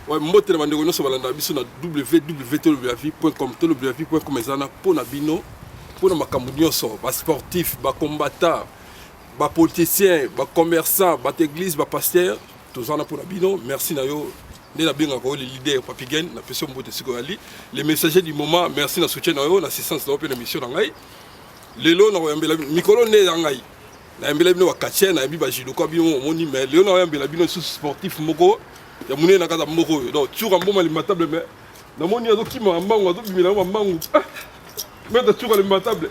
Ouais, mbote na bandeko nyonso balanda biso na www.tolobilavi.com tolobilavi.com ezana pona bino pona makambo nyonso ba sportif, ba combattant, ba politicien, ba commerçant, ba église, ba pasteur, tozana pona bino. Merci na yo. Né la benga ko les leaders Papigen na person mbote siko ali. Les messagers du moment, merci na soutien na yo na assistance na open émission na ngai. Lelo na yambela mikolo ne na ngai. Na yambela bino wa katche na yambi ba jido ko bino moni mais lelo na yambela bino sportif moko. Ya mune na kaza moko donc tsuka mboma limatable mais na moni azo kima mbango azo bimila mbango mais de tsuka limatable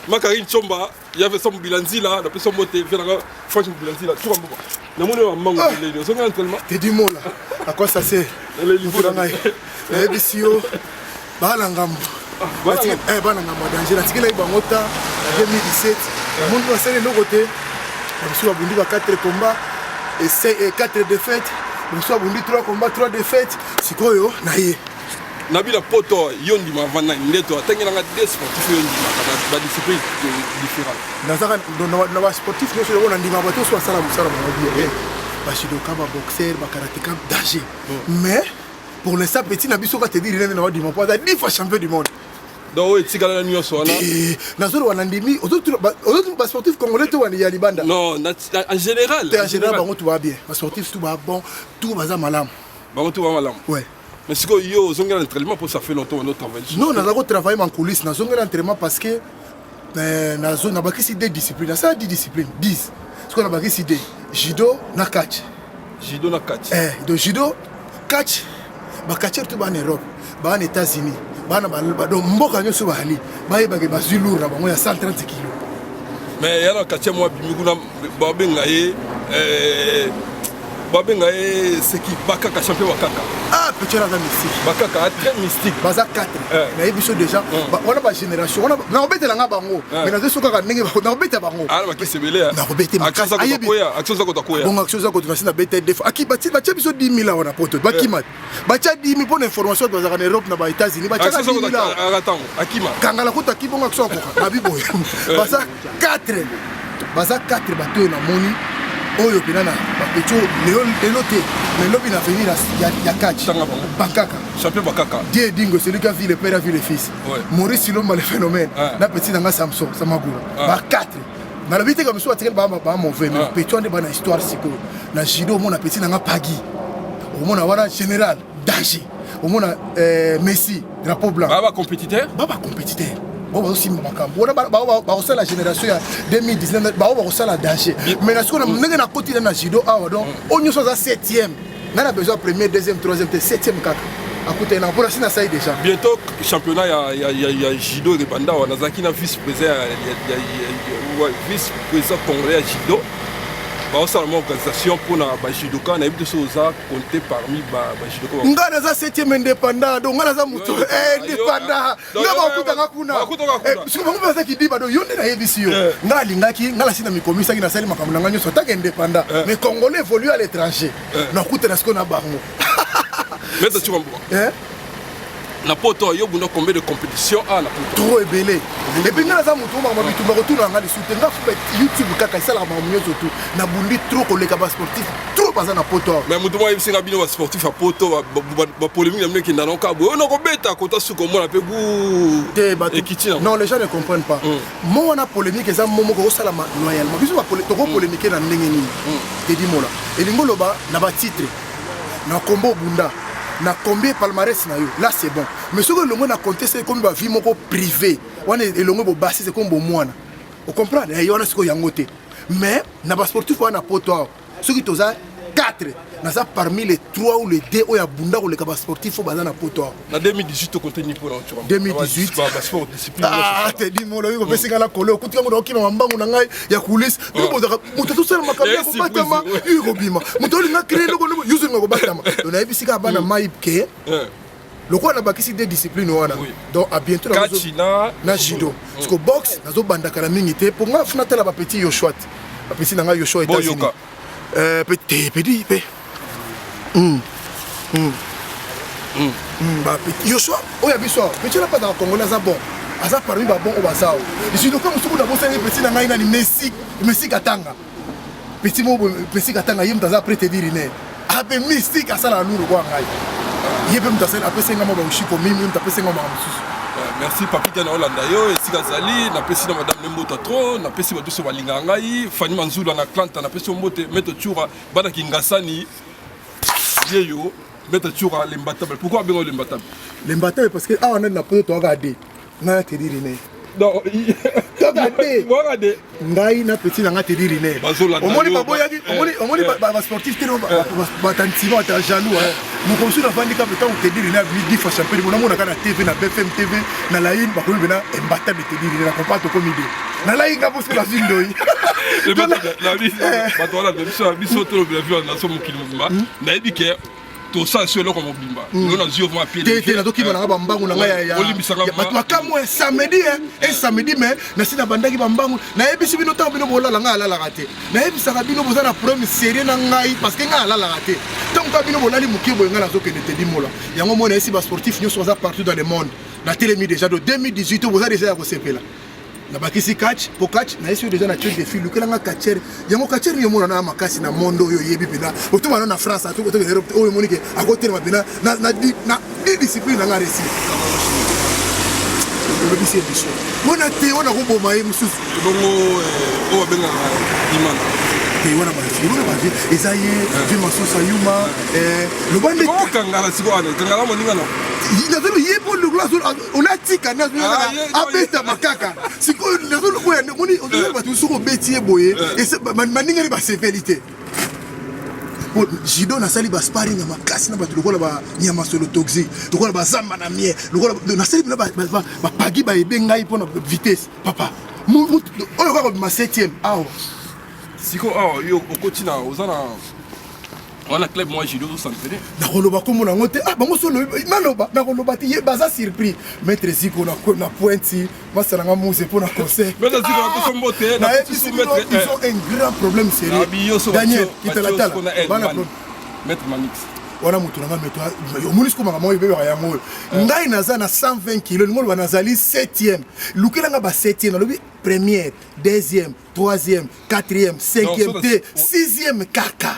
Makarine Chomba il y avait son bilanzi là d'après son moté faire franchement bilanzi là tsuka mboma na moni mbango les so ngana tellement t'es du mot là à quoi ça c'est les livres là ngai et bisio bana ngambo bana ngambo danger la tikela ibangota 2017 monde va serrer le côté on va bundi ba 4 combats et 4 défaites. Nous sommes 3 combats, 3 défaites. C'est quoi yo? Naïe. Nabila poto yondi ma vana ndeto atengela nga des sportifs yondi ma discipline différente. Dans sportif nous sommes ndima bato so sala musala ba bien. Ba shidoka ba boxeur, ba karatéka danger. Mais pour l'instant petit na biso ka te dire na ndima pas 10 fois champion du monde. Donc oui, tigala la nuit so na. Na zoro wanandimi autres sportifs congolais to wani ya libanda. Non, en général. En général bango tout va bien. Les sportifs tout va bon, tout va malam. Bango tout va malam. Ouais. Mais c'est que yo zonga l'entraînement pour ça fait longtemps on travaille. Non, on a travaillé en coulisses, na zonga l'entraînement parce que na zone na bakisi des disciplines, ça 10 disciplines, 10. Ce qu'on a bakisi des judo na catch. Judo na catch. De judo, catch, ba catcher tout en Europe, ba en États-Unis. Bana ba do mboka nyoso ba ali ba yebake ba zulu na bango ya 130 kg. Mais yana katia moi bimikuna ba benga c'est qui bakaka champion bakaka. Ah petit là mystique. Bakaka très mystique. Baza 4. Na yebiso déjà on a ba génération on a na obetela nga bango mais na zeso kaka ndenge na obeta bango. Ah ba kisebele. Na obete makasa action za kotakoya. Bon action za kotakoya na bete def. Aki ba tia biso 10 000 on a poto. Ba kimat. Ba tia 10 000 pour information dans en Europe na ba États-Unis ba tia 10 000. Attends, akima. Kangala kota ki bon action ko. Na bibo. Baza 4. Baza 4 bateau na moni. Oyo pinana bapecho lelote mais lobi na venir ya catch Bakaka champion Bakaka Dieu Dingo celui qui a vu le père a vu le fils Maurice Silomba le phénomène na petit nanga Samson Samagura ba 4 na la vite comme ça atel ba mauvais mais pecho ande ba na histoire siko na judo mon petit nanga Pagi au mon wana général danger au mon Messi drapeau blanc ba compétiteur on va aussi makambo on va aussi la génération 2019 on va aussi la danger mais na siko na côté na judo awa donc on nous ça 7e on a besoin premier deuxième troisième 7e kaka à côté na pour ça ça déjà bientôt championnat il y a judo de banda on a zaki na vice président congolais à judo ba seulement organisation pour na ba judoka na ibito soza compter parmi ba judoka ngana za 7e indépendant donc ngana za muto indépendant ngaba kutanga kuna siko bango baza ki diba do yonde na yebisi yo ngala lingaki ngala sina mikomisa ki na sali makambo nganyo so taka indépendant mais congolais évolue à l'étranger na kutana siko na bango mais tu comprends na poto yo buna combien de compétitions na poto trop ébélé et puis ngala za muto ma bitu ba retourna ngala soutenir nga YouTube kaka sala ma mnyozo tout na bundi trop koleka ba sportif trop baza na poto mais muto moi singa bino ba sportif a poto ba polémique na ki ndana ka bo no ko beta ko ta suko mo na pe gu non les gens ne comprennent pas moi on a polémique eza momo ko sala loyalement biso ba polémique na ndenge ni te di mola et lingolo ba na ba titre na combo bunda na combien palmarès na yo là c'est bon mais ce que le monde a compté c'est comme ba vie moko privé on est le monde basé c'est comme bo mwana on comprend et on a ce ko yangote mais na ba sportif on a poto ce qui toza 4 na ça parmi les 3 ou les 2 oya bunda ko le ka ba sportif fo baza na poto na 2018 contenu pour 2018 ba sport discipline te di mo lo ko pesinga la kolo ko tika mo do kima mbangu na ngai ya coulisse ko boza muto to sala makambo ko batama iko bima muto linga créer ko yuzu ngako batama on a bisika bana maip ke le quoi na bakisi des disciplines wana donc à bientôt na judo parce que boxe nazo banda kala mingi te pour nga funa tala ba petit Yoshua ba petit nanga Yoshua États-Unis petit bah Yoshua oya biso petit là pas dans Congo na za bon asa parmi ba bon obasao ici donc comme tout na bossa petit nanga ina Messi Katanga petit mo Messi Katanga yim dans après te dire né ape mystique asala na nuru kwa ngai ye pe mtasela apese ngama ba ushiko mimi mtapese ngama msusu. Merci papi kana Olanda yo esika zali na pesi na madame Mbota trop na pesi ba tuso balinga ngai Fanny Manzula na Klanta na pesi mbote meto tchura bana kingasani yeyo meto tchura l'imbattable. Pourquoi bengo l'imbattable? L'imbattable parce que on a na poto to regarder na te dire ne non regardez ngai na petit na te dire ne omoni ba boyaki omoni ba sportif tellement ba tantima ta jaloux mon consul na fandi ka beto te dire ne bi fa champion mon amona kana TV na BFM TV na laine ba ko bena imbattable te dire na comparto comme idée na laine ka parce que la ville doi la vie ba to la biso to le vie na so mokili mobimba na ebike to ça sur le comme bimba on a zio vraiment pied té na to ki bana bambangu na ngai ya bato makamwe samedi et samedi mais na sina bandaki bambangu na ebisi bino to bino bola nga ala la raté na ebisa ka bino boza na problème sérieux na ngai parce que nga ala la raté donc ka bino bolali mukibo nga na zo ke te dimola yango mona ici ba sportif nyo soza partout dans le monde na télémi déjà de 2018 boza déjà ya ko sepela na bakisi catch po catch na esi déjà na check de fil lokela nga catcher yango catcher ni mona na makasi na mondo yo yebi pena otuma na France to Europe o monike a côté na pena na discipline nga réussi le bisi biso mona te ona ko boma yi mususu bongo o benga imana te wana ba fi wana ba fi ezaye vi masosa yuma le bande ko kangala siko ana kangala moninga no il avait le yépo le glace on a tika na abeta makaka siko les autres boye moni on doit ba tout sur betier boye et c'est maninga ba sévérité bon jido na sali ba sparring na makasi na ba lokola ba nyama solo toxique lokola ba zamba na mie lokola na sali na ba pagi ba ebenga ipona vitesse papa oyo ka ma 7e awo siko yo okotina ozana on a club moi judo s'entraîner na koloba ko mona ngote bango solo naloba na koloba ti baza surpris maître Ziko na pointe masanga muse pour na conseil maître Ziko na ko mbote na petit maître ils ont un grand problème sérieux Daniel italatala bana maître Manix wana mutu na meto omunisiko manga moyo bebe ya ngolo ngai naza na 120 kg ngolo banazali 7e lukela nga ba 7e lobi première deuxième troisième quatrième cinquième t sixième kaka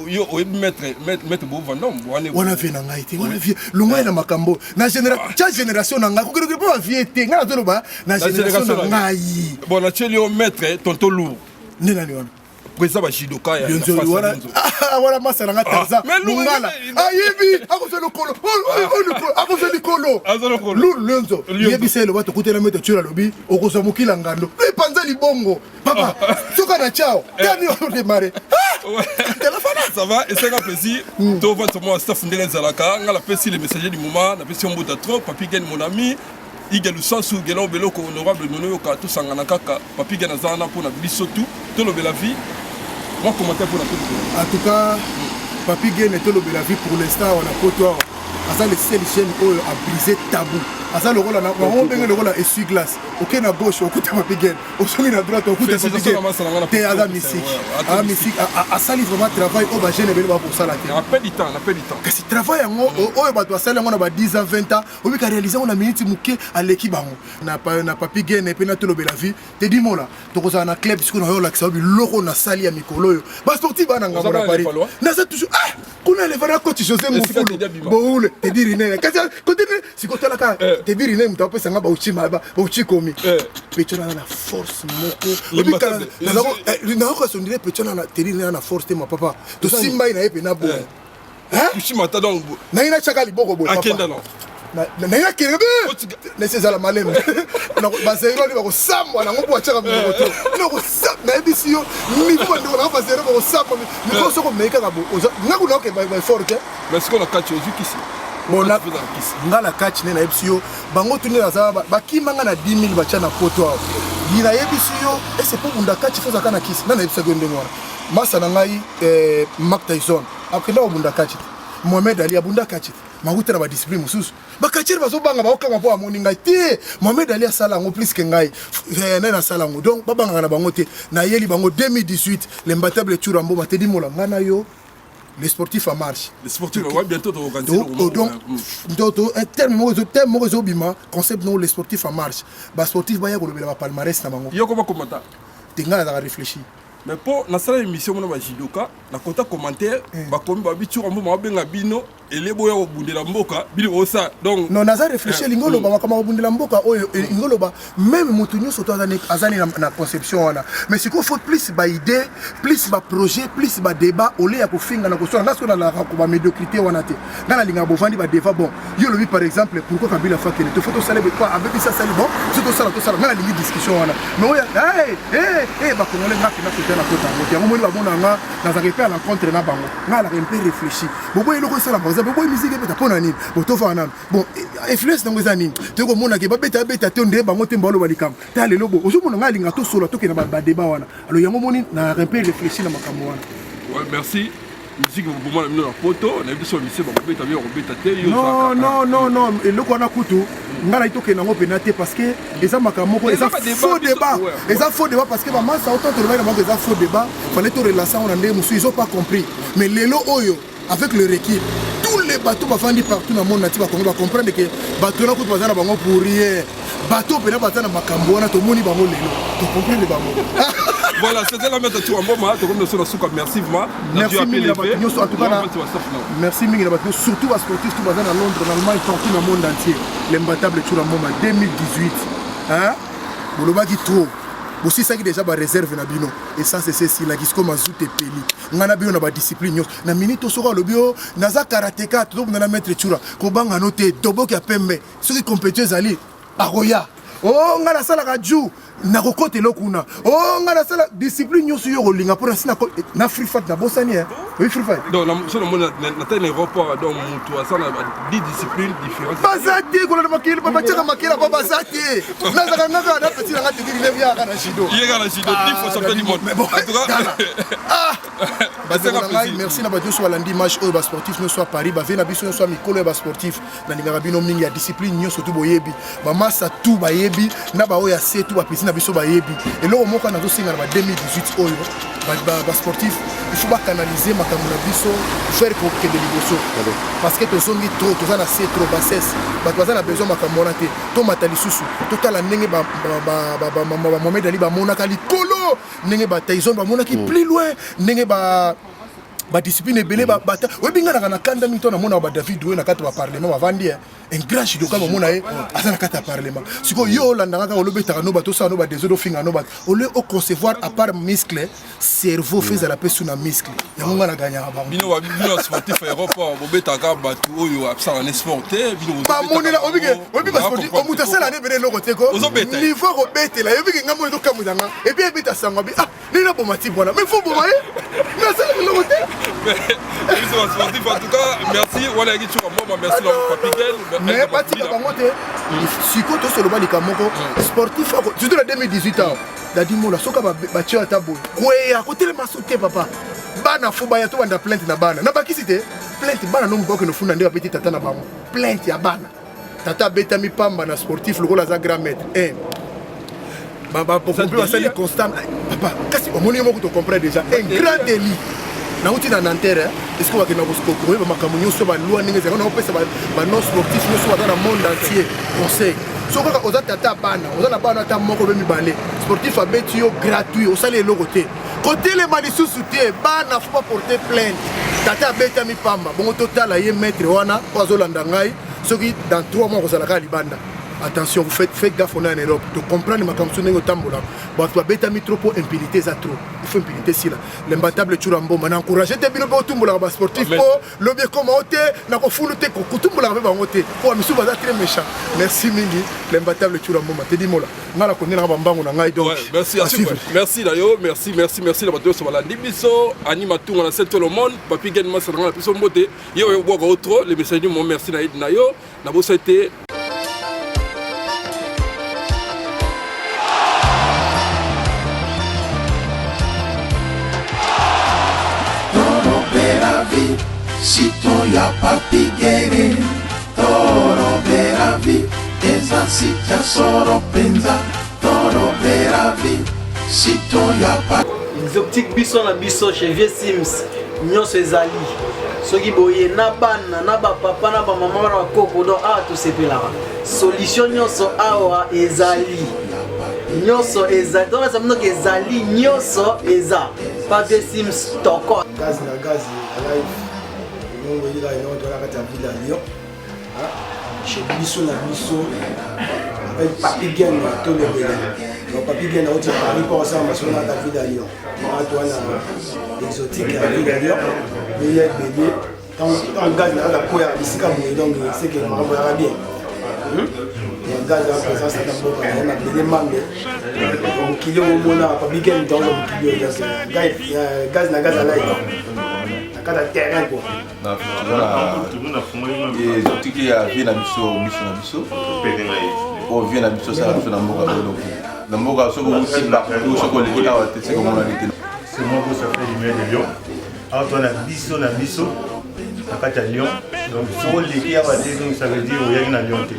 yo maître bo vandom wana vie na ngai te wana vie lungo na makambo na génération na ngai ko ko vie te nga na ba na génération na ngai bon na chelio maître tonto lourd nena ni wana kweza ba shidoka ya wala masala nga taza lungala ayibi akozo lokolo akozo likolo lunzo yebi selo bato kutela meto tshula lobi okozo mukila ngando panza libongo papa soka na chao tani on démarrer ça va et c'est un plaisir to votre moi staff ndele zalaka ngala pesi le messager du moment na pesi mboda trop papi gen mon ami igelu sansu gelo beloko honorable nono ka to sangana kaka papi gen azana pona biso tout lo bela vie. Moi, commentaire pour la toute. En tout cas, Papi Gain était le bel vie pour l'instant. On a côtoyé. Asa le seul chaîne a brisé tabou. Asa le rôle on benga le rôle essuie-glace. OK na gauche, au côté Papi Gain. Au sommet na droite, au côté Papi Gain. T'es à la musique. À la musique, à ça vraiment travail au bagène bel pour ça la terre. On a pas du temps, Que si travail en au ba to sala on a 10 ans 20 ans, on veut réaliser on a minute muké à l'équipe bango. Na Papi Gain et puis na tout le bel vie. Te dis moi là, to ko na club parce qu'on a la ça loko na sali ya mikolo. Ba sportif ba na ngamba na Paris. Na ça toujours kuna le vana coach José Mofulu. Bon te dire ne continue si côté là ka te dire ne mta pesa ngaba uchima ba uchikomi pechona na force moko obika na ko so ndire pechona na te dire na force te ma papa to simba ina epe na bo uchima ta donc na ina chaka liboko bo papa akenda non na ina kere na c'est la malem na ba zero ni ba ko samwa na ngobo achaka mo to na ko sam na ebisio mi ko ndo na ba zero ba ko samwa mi ko so ko meka ngabo ngaku na ke ba forte mais ce qu'on a catché ici bon nga la catch ne na ebisio bango tuni na za ba kimanga na 10000 bacha na poto dina ebisio et c'est pour bunda catch faut zakana kiss na ebisio gonde ngora masa na ngai Mark Tyson après là bunda catch Mohamed Ali abunda catch maguta na ba discipline mususu ba catcher bazo banga ba okanga po amoni ngai te Mohamed Ali asala ngo plus que ngai na sala ngo donc babanga na bango te na yeli bango 2018 l'imbattable Churambo ba te di mola ngana yo. Les sportifs en marche. Les sportifs, okay. Ouais, bientôt tu vas organiser. Donc, un terme bima concept non les sportifs en marche. Les sportifs va y avoir le palmarès na bango. Yo comment commenter? Tenga na réfléchir. mais pour na sala émission mona ba jidoka na kota commentaire ba komi ba bitura mbo ma benga bino elebo ya obundela mboka bili osa donc non naza réfléchir lingolo ba kama obundela mboka oyo lingolo ba même mutu nyoso to azani na conception wana mais siko faut plus ba idée plus ba projet plus ba débat olé ya kofinga na kosona nasko na la ko ba médiocrité wana te ngana linga bovandi ba débat bon yo lobi par exemple pourquoi Kabila fa kele to photo sale quoi avec ça sale bon to sala ngana lingi discussion wana mais oya ba ko ngole ngaki na ko na kota ngotia mo ba mona nga na za repère la contre na bango ngala un peu réfléchir bobo eloko sala par exemple bobo musique beta pona nini boto fa nani bon influence nango za nini to ko mona ke ba beta to nde bango te mbalo balikam ta lelo bo ozo mona nga linga to solo to ke na ba débat wana alors yango moni na un peu réfléchir na makambo wana. Ouais, merci. Musique pour moi la photo, on a vu sur le lycée, on peut non, et le qu'on a coutu, on a été au pénaté parce que les gens makamoko, les faux débat, les faux débat parce que maman ça autant de les faux débat, fallait tout relancer on a des monsieur ils ont pas compris, mais les lo oyo avec le recul, tous les bateaux va vendre partout dans le monde natif va comprendre que bateau na coutu bazana bango pour rien, bateau pena bazana makambo na to moni bango lelo, tu comprends les bango. Voilà, c'était la méthode en bon moment. Merci vraiment. Merci mille en tout cas. Merci mille surtout à sportifs tout basé à Londres, en Allemagne, partout dans le monde entier. L'imbattable tout le monde 2018. Hein? Vous le qui trop. Aussi ça qui déjà ba réserve na bino. Et ça c'est ceci la gisco mazout et peli. Ngana bio na ba discipline. Na minute soko le bio naza karatéka tout na mettre chura. Ko banga noté tobo ki apembe. Ceux qui compétents ali aroya. Oh ngana sala ka ju. Na kokote lokuna oh ngana sala discipline nyoso yo rolinga pour na free fight na bosani hein oui free fight donc sur le monde na l'aéroport donc mutu asana 10 disciplines différentes bazati ko na makili ba tchaka makila ba bazati na zaka ngaka na petit ngati diri levi ya kana shido yega na shido 10 fois champion du monde en tout cas merci na badio so lundi match au sportif no soit Paris ba vena biso no soit mikolo ba sportif na linga bino mingi ya discipline nyoso tu boyebi ba massa tu bayebi na ba oya se tu ba na biso bayebi et là au moko na zosinga na 2018 oyo ba sportif il faut pas canaliser makambo na biso faire que de liboso parce que to zongi trop to za na c'est trop bassesse ba to za na besoin makambo na te to matali susu to tala ndenge ba Mohamed Ali ba monaka likolo ndenge ba Tyson ba monaki plus loin ndenge ba discipline belé ba bata webinga na kanda mito na mona ba David we na kati ba parlement ba vandi un grand judoka mona e azana kati parlement siko yo landanga ka olobeta no bato sa no ba désolé finga no ba ole au concevoir à part muscle cerveau fait la pesu na muscle ya monga na ganya ba bino sportif aéroport bobeta ka bato oyo absent en sporté bino ba monela obi ba sportif o mutasela ne bene loko teko niveau ko betela yo biki ngamo to kamudanga et bien beta sangwa bi ah ni na bomati bona mais faut bomaye mais ça le loko te mais sportif en tout cas merci voilà qui tu moi merci Papi Guel mais parti ka bango te siko to solo balika moko sportif surtout la 2018 ans dadi mola soka ba tia tabo kweya ko tele masote papa bana fuba ya to banda plainte na bana na bakisi te plainte bana no mboka no funda nde petit tata na bango plainte ya bana tata beta mi pamba na sportif lokola za grand maître baba pour comprendre ça les constant papa kasi omoni moko to comprendre déjà un grand délit na uti na Nanterre est-ce que wakena boskoko ba makambo nyoso ba loi ndenge zaka na opesa ba non sportif nyoso ba dans le monde entier conseil soko ka oza tata bana oza na bana ta moko be mibale sportif abeti yo gratuit au sale eloko te côté les malisusu te bana faut pas porter plainte tata beta mi pamba bon total ye maître wana ozo landa ngai soki dans 3 mois kozala ka libanda. Attention, vous faites gaffe, on est en Europe. De comprendre ma campagne au tambola. Bon, tu as bêta mis trop pour impunité, ça trop. Il faut impunité si là. L'imbattable Churambo, maintenant encourager tes binômes au tambola sportif. Oh, le bien comme ôté, n'a pas foutu tes coutumbola avec un ôté. Oh, monsieur va très méchant. Merci Mingi, l'imbattable Churambo. T'es dit mola. N'a la connaît la bamba on a donc. Merci à suivre. Merci d'ailleurs, merci la bateau sur la Nibiso, animateur on a tout le monde. Papi gagne moi ça dans la personne beauté. Yo yo boire autre, les messages du mon merci Naïd Nayo. Na bossa été Sito ya Papi Guel, toro beravi, eza sita soro penza, toro beravi, sito ya Papi. Les optiques biso na biso chez Vieux Sims, nyonso ezali. Soki boye na bana, na ba papa, na ba maman, na ba koko, donc ah tout sepelaka. Solution nyonso awa ezali. nyonso eza donc ça veut dire que ezali nyonso eza Papier Sims toko gaz na gaz live nongo ila ino to la kata ville à Lyon chez biso na biso avec Papi Gain to le bela donc Papi Gain au Paris pour ça ma sona la ville à Lyon moi toi na exotique à ville à Lyon mais il y a bébé tant gaz na la poya ici comme donc c'est que ma va bien gaz la présence de la boca on a des mangues donc kilo mona Papi Gain dans le kilo gaz na gaz à live kada terrain quoi na exotique ya vie na biso o vie na biso ça na mboka lolo na mboka soko mutimba soko leki awa te seko mona leki c'est moi qui ça fait lumière de Lyon alors toi na biso na kati ya Lyon donc soko leki awa te donc ça veut dire oyaki na Lyon te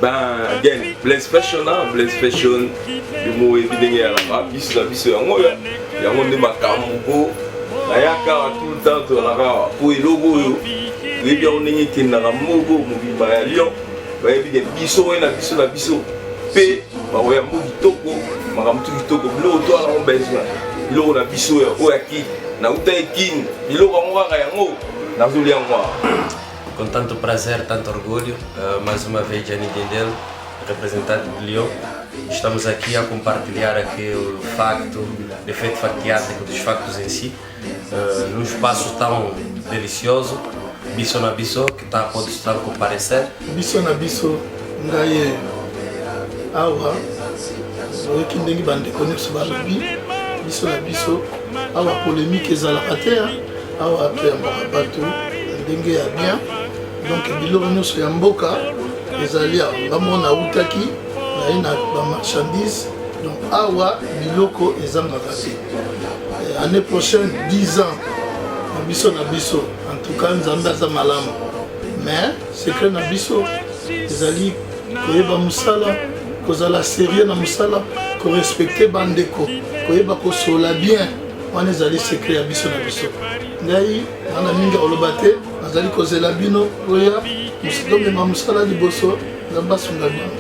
ben again Blaze Fashion le mot évidemment à la biso yango nde makambo nayaka tout le temps tolaka po eloko oyo oyebi yango ndenge ekendaka moko mobimba ya Lyon bayebi de biso oyo na biso mpe bakoya mbo kitoko makambo tu kitoko biloko to alango besoin biloko na biso oyo akini nauta ekini biloko yango kaka yango nazolia yango. Com tanto prazer, tanto orgulho, mais uma vez Gianni Dendel, representante de Lyon. Estamos aqui a compartilhar aqui o facto, o efeito factiático dos factos em si, num espaço tão delicioso, Biso na Biso, que está a poder comparecer. Biso na Biso, ngai awa, oyoki ndenge bandeko nyonso balobi, Biso na Biso, awa polémique ezalaka te, awa toyambaka bato ndenge ya bien. Donc biloko nyonso ya mboka ezali awa ngambo nautaki naye na bamarchandise donc awa biloko ezangaka te année prochaine 10 ans na biso en tout cas nzambe aza malamu mais secret na biso ezali koyeba mosala kozala sérieux na mosala korespecte bandeko koyeba kosola bien wana ezali secret ya biso na biso ngai wana mingi oloba te nazali kozela bino oya mosala mosala liboso nzambe asunga bino.